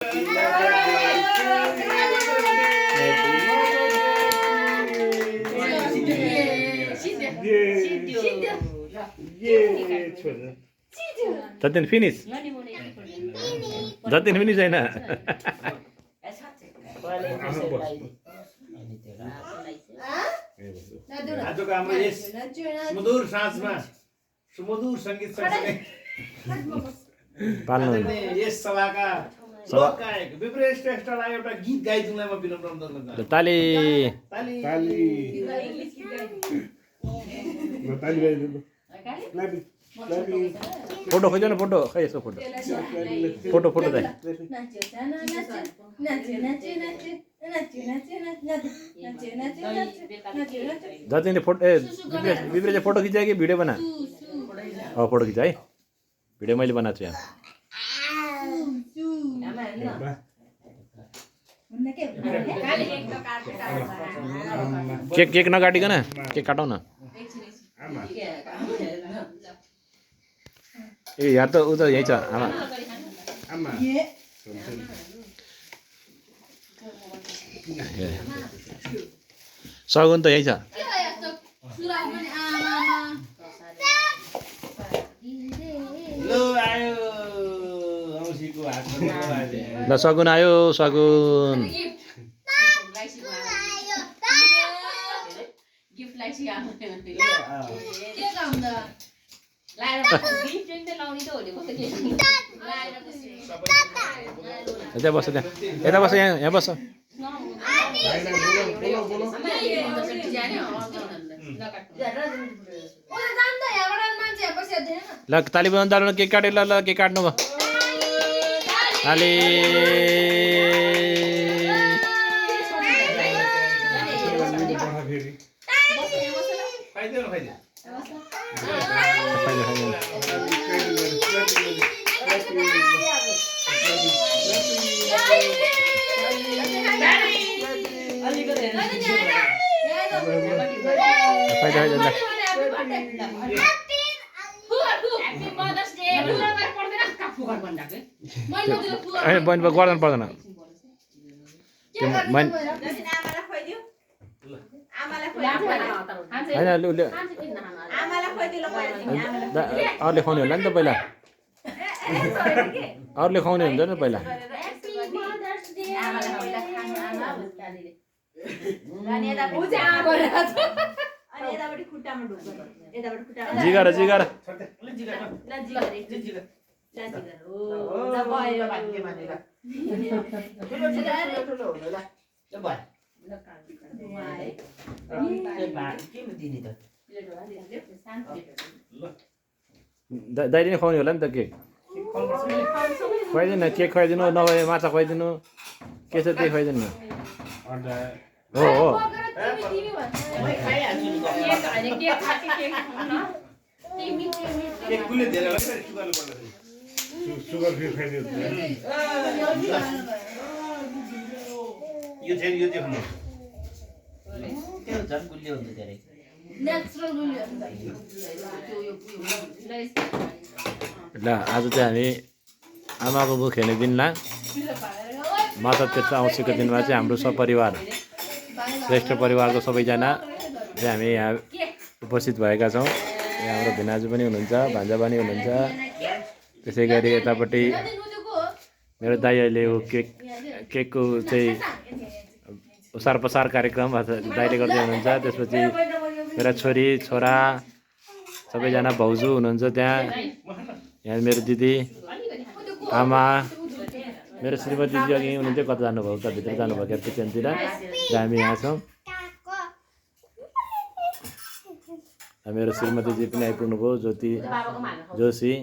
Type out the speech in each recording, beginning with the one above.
Jatin finish Jatin finish होइन आजको हाम्रो यस सुमधुर साँझमा सुमधुर सङ्गीत सँगसँगै यस सभाका गायक विप्रेश श्रेष्ठलाई एउटा गीत गाइदिउँलाई म विनम्र अनुरोध गर्न चाहन्छु। ताली फोटो खोज्यो न फोटो खै यसो फोटो फोटो फोटो दाइ जतिले फोटो विप्रेश फोटो खिचायो कि भिडियो बना फोटो खिचा है भिडियो मैले बनाएको छु यहाँ केक नकाटिकन केक काटौ न ए यहाँ त उ त यही छ आमा सगुन त यही छ ल सगुन आयो सगुन यता बस त्यहाँ यता बस यहाँ बस ल ताली बजाउनु दालु केक काट्यो ल केक काट्नु भयो ताली बहिनी गर्दैन पर्दैन अरूले खुवाउने होला नि त पहिला अरूले खुवाउने हुन्छ नि पहिला जिगर जिगर दाइले नै खुवाउने होला नि त केक खुवाइदिनु केक खुवाइदिनु नभए माछा खुवाइदिनु के छ त्यही खुवाइदिनु हो हो सुगर फ्री खाइदियो यो चाहिँ खानु त्यो झन् गुलियो हुन्छ धेरै नेचुरल गुलियो ल आज चाहिँ हामी आमाको मुख हेर्ने दिनमा माता तीर्थ औँसीको दिनमा चाहिँ हाम्रो सपरिवार श्रेष्ठ परिवारको सबैजना चाहिँ हामी यहाँ उपस्थित भएका छौँ। यहाँ हाम्रो भिनाजु पनि हुनुहुन्छ भान्जा पनि हुनुहुन्छ त्यसै गरी यतापट्टि मेरो दाइ अहिले केकको चाहिँ ओसार पसार कार्यक्रम दाइले गर्दै हुनुहुन्छ। त्यसपछि मेरा छोरी छोरा सबैजना भाउजू हुनुहुन्छ त्यहाँ यहाँ मेरो दिदी आमा मेरो श्रीमतीजी अघि हुनुहुन्थ्यो कता जानुभयो त भित्र जानुभयो क्या किचनतिर र हामी यहाँ छौँ। मेरो श्रीमतीजी पनि आइपुग्नुभयो ज्योति जोशी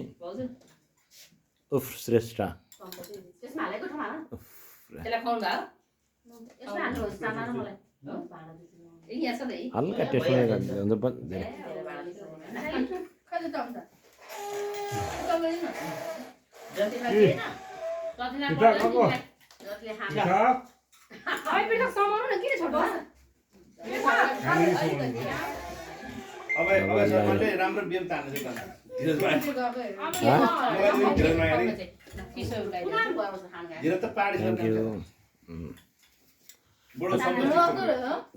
उफ श्रेष्ठ हल्का टेस्ट राम्रो बिम तान्नु चाहिँ धेरै त पाडी थ्याङ्क यू बुढो सम्झिएको